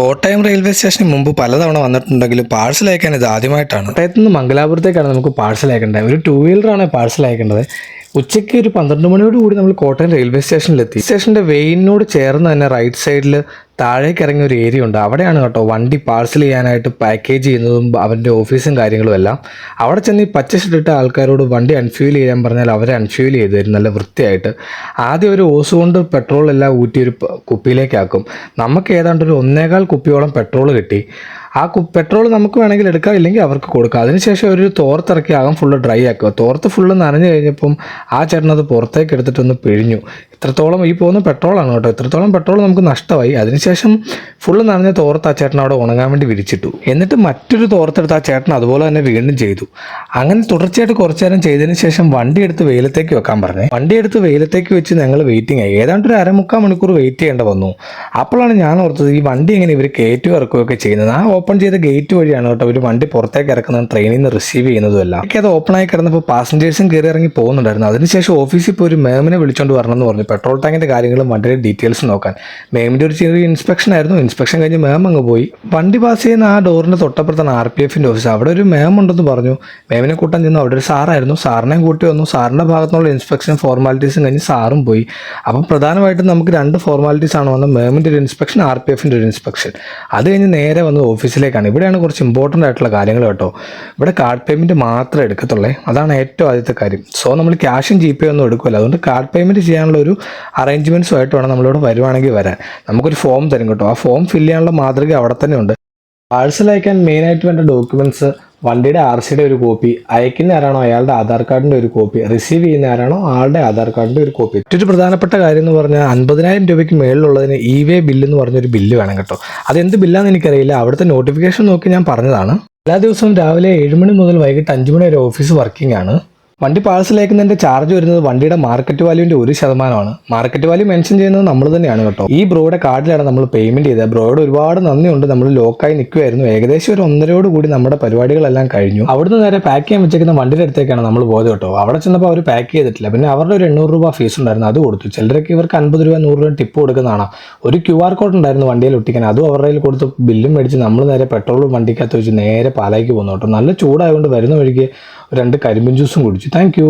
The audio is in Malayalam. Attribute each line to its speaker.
Speaker 1: കോട്ടയം റെയിൽവേ സ്റ്റേഷന് മുമ്പ് പലതവണ വന്നിട്ടുണ്ടെങ്കിലും പാഴ്സൽ അയക്കാൻ ഇത് ആദ്യമായിട്ടാണ്. കോട്ടയത്ത് നിന്ന് മംഗലാപുരത്തേക്കാണ് നമുക്ക് പാഴ്സൽ അയക്കേണ്ടത്. ഒരു 2 വീലറാണ് പാഴ്സൽ അയക്കേണ്ടത്. ഉച്ചയ്ക്ക് ഒരു 12 മണിയോട് കൂടി നമ്മൾ കോട്ടയം റെയിൽവേ സ്റ്റേഷനിലെത്തി. സ്റ്റേഷൻ്റെ വെയിനോട് ചേർന്ന് തന്നെ റൈറ്റ് സൈഡിൽ താഴേക്ക് ഇറങ്ങിയ ഒരു ഏരിയ ഉണ്ട്. അവിടെയാണ് കേട്ടോ വണ്ടി പാഴ്സൽ ചെയ്യാനായിട്ട് പാക്കേജ് ചെയ്യുന്നതും അവൻ്റെ ഓഫീസും കാര്യങ്ങളും എല്ലാം. അവിടെ ചെന്ന് ഈ പച്ച ഷർട്ടിട്ട ആൾക്കാരോട് വണ്ടി അൺഫ്യൂൽ ചെയ്യാൻ പറഞ്ഞാൽ അവരെ അൺഫ്യൂൽ ചെയ്ത് തരും നല്ല വൃത്തിയായിട്ട്. ആദ്യം ഒരു ഓസ് കൊണ്ട് പെട്രോൾ എല്ലാം ഊറ്റി ഒരു കുപ്പിയിലേക്കാക്കും. നമുക്ക് ഏതാണ്ട് ഒരു 1.25 കുപ്പിയോളം പെട്രോൾ കിട്ടി. ആ പെട്രോൾ നമുക്ക് വേണമെങ്കിൽ എടുക്കാം, ഇല്ലെങ്കിൽ അവർക്ക് കൊടുക്കാം. അതിനുശേഷം ഒരു തോർത്തിറക്കി ആകാം ഫുള്ള് ഡ്രൈ ആക്കുക. തോർത്ത് ഫുള്ള് നനഞ്ഞു കഴിഞ്ഞപ്പം ആ ചേട്ടൻ അത് പുറത്തേക്ക് എടുത്തിട്ടൊന്ന് പിഴിഞ്ഞു. ഇത്രത്തോളം ഈ പോകുന്ന പെട്രോളാണ് കേട്ടോ. ഇത്രത്തോളം പെട്രോൾ നമുക്ക് നഷ്ടമായി. അതിനുശേഷം ഫുള്ള് നനഞ്ഞ തോർത്ത് ആ ചേട്ടൻ അവിടെ ഉണങ്ങാൻ വേണ്ടി വിരിച്ചിട്ടു. എന്നിട്ട് മറ്റൊരു തോർത്തെടുത്ത് ആ ചേട്ടൻ അതുപോലെ തന്നെ വീണ്ടും ചെയ്തു. അങ്ങനെ തുടർച്ചയായിട്ട് കുറച്ചു നേരം ചെയ്തതിന് ശേഷം വണ്ടി എടുത്ത് വെയിലത്തേക്ക് വെക്കാൻ പറഞ്ഞു. വണ്ടി എടുത്ത് വെയിലത്തേക്ക് വെച്ച് ഞങ്ങൾ വെയിറ്റിംഗ് ആയി. ഏതാണ്ട് ഒരു 1/4 മണിക്കൂർ വെയിറ്റ് ചെയ്യേണ്ട വന്നു. അപ്പോഴാണ് ഞാൻ ഓർത്തത് ഈ വണ്ടി എങ്ങനെ ഇവർ കയറ്റും ഇറക്കുകയൊക്കെ ചെയ്യുന്നത്. ആ ഓപ്പൺ ചെയ്ത ഗേറ്റ് വഴിയാണ് കേട്ടോ ഒരു വണ്ടി പുറത്തേക്ക് ഇറക്കുന്നത്, ട്രെയിനിൽ നിന്ന് റിസീവ് ചെയ്യുന്നതുമല്ല. എനിക്ക് അത് ഓപ്പണായി കിടന്നപ്പോൾ പാസഞ്ചേഴ്സും കയറി ഇറങ്ങി പോകുന്നുണ്ടായിരുന്നു. അതിനുശേഷം ഓഫീസിൽ ഇപ്പോൾ ഒരു മേമിനെ വിളിച്ചുകൊണ്ട് വരണമെന്ന് പറഞ്ഞു. പെട്രോൾ ടാങ്കിൻ്റെ കാര്യങ്ങളും വണ്ടിയുടെ ഡീറ്റെയിൽസ് നോക്കാൻ. മേമിൻ്റെ ഒരു ചെറിയ ഇൻസ്പെക്ഷൻ ആയിരുന്നു. ഇൻസ്പെക്ഷൻ കഴിഞ്ഞ് മേം അങ്ങ് പോയി. വണ്ടി പാസ് ചെയ്യുന്ന ആ ഡോറിൻ്റെ തൊട്ടപ്പുറത്താണ് RPFൻ്റെ ഓഫീസ്. അവിടെ ഒരു മേം ഉണ്ടെന്ന് പറഞ്ഞു. മേമിനെ കൂട്ടാൻ ചെന്നു. അവിടെ ഒരു സാറായിരുന്നു. സാറിനെയും കൂട്ടി വന്നു. സാറിൻ്റെ ഭാഗത്തുനിന്നുള്ള ഇൻസ്പെക്ഷൻ ഫോർമാലിറ്റീസും കഴിഞ്ഞ് സാറും പോയി. അപ്പം പ്രധാനമായിട്ടും നമുക്ക് 2 ഫോർമാലിറ്റീസ് ആണ് വന്നത്. മേമിൻ്റെ ഒരു ഇൻസ്പെക്ഷൻ, RPFൻ്റെ ഒരു ഇൻസ്പെക്ഷൻ. അത് കഴിഞ്ഞ് നേരെ വന്ന് ഓഫീസിലേക്കാണ്. ഇവിടെയാണ് കുറച്ച് ഇമ്പോർട്ടൻ്റ് ആയിട്ടുള്ള കാര്യങ്ങൾ കേട്ടോ. ഇവിടെ കാർഡ് പേയ്മെൻറ്റ് മാത്രമേ എടുക്കത്തുള്ളേ. അതാണ് ഏറ്റവും ആദ്യത്തെ കാര്യം. സോ നമ്മൾ ക്യാഷും GPay ഒന്നും എടുക്കില്ല. അതുകൊണ്ട് കാർഡ് പേയ്മെൻറ്റ് ചെയ്യാനുള്ള ഒരു അറേഞ്ച്മെൻറ്റ്സുമായിട്ട് വേണം നമ്മളിവിടെ വരുവാണെങ്കിൽ വരാൻ. നമുക്കൊരു ഫോം തരും കേട്ടോ. ആ ഫോം ഫില്ല് ചെയ്യാനുള്ള മാതൃക അവിടെ തന്നെ ഉണ്ട്. പാഴ്സൽ അയക്കാൻ മെയിനായിട്ട് വേണ്ട ഡോക്യുമെൻറ്റ്സ് വണ്ടിയുടെ RCയുടെ ഒരു കോപ്പി, അയക്കുന്ന ആരാണോ അയാളുടെ ആധാർ കാർഡിൻ്റെ ഒരു കോപ്പി, റിസീവ് ചെയ്യുന്ന ആരാണോ ആളുടെ ആധാർ കാർഡിൻ്റെ ഒരു കോപ്പി. മറ്റൊരു പ്രധാനപ്പെട്ട കാര്യം എന്ന് പറഞ്ഞാൽ 50,000 രൂപയ്ക്ക് മേളിലുള്ളതിന് E-way ബില്ല് എന്ന് പറഞ്ഞൊരു ബില്ല് വേണം കേട്ടോ. അതെന്ത് ബില്ലാന്ന് എനിക്കറിയില്ല. അവിടുത്തെ നോട്ടിഫിക്കേഷൻ നോക്കി ഞാൻ പറഞ്ഞതാണ്. എല്ലാ ദിവസവും രാവിലെ 7 മണി മുതൽ വൈകിട്ട് 5 മണി വരെ ഓഫീസ് വർക്കിംഗ് ആണ്. വണ്ടി പാഴ്സൽ അയക്കുന്നതിൻ്റെ ചാർജ് വരുന്നത് വണ്ടിയുടെ മാർക്കറ്റ് വാല്യൂവിൻ്റെ 1%. മാർക്കറ്റ് വാല്യൂ മെൻഷൻ ചെയ്യുന്നത് നമ്മൾ തന്നെയാണ് കേട്ടോ. ഈ ബ്രോയുടെ കാർഡിലാണ് നമ്മൾ പേയ്മെൻറ്റ് ചെയ്തത്. ബ്രോയോട് ഒരുപാട് നന്ദിയുണ്ട്. നമ്മൾ ലോക്കായി നിൽക്കുമായിരുന്നു. ഏകദേശം ഒരു 1:30 കൂടി നമ്മുടെ പരിപാടികളെല്ലാം കഴിഞ്ഞു. അവിടുന്ന് നേരെ പാക്ക് ചെയ്യാൻ വെച്ചേക്കുന്ന വണ്ടിയുടെ അടുത്തേക്കാണ് നമ്മൾ പോയത് കേട്ടോ. അവിടെ ചെന്നപ്പോൾ അവർ പാക്ക് ചെയ്തിട്ടില്ല. പിന്നെ അവരുടെ ഒരു 800 രൂപ ഫീസ് ഉണ്ടായിരുന്നു, അത് കൊടുത്തു. ചിലരൊക്കെ ഇവർക്ക് 50 രൂപ 100 രൂപ ടിപ്പ് കൊടുക്കുന്നതാണ്. ഒരു QR കോഡ് ഉണ്ടായിരുന്നു വണ്ടിയിൽ ഒട്ടിക്കാൻ. അതും അവരുടെ കയ്യിൽ കൊടുത്ത് ബില്ലും മേടിച്ച് നമ്മൾ നേരെ പെട്രോളും വണ്ടിക്കകത്ത് വെച്ച് നേരെ പാലായിക്ക് പോകുന്നു കേട്ടോ. നല്ല ചൂടായതുകൊണ്ട് വരുന്ന വഴിക്ക് 2 കരിമ്പിൻ ജ്യൂസും കുടിച്ചു. Thank you.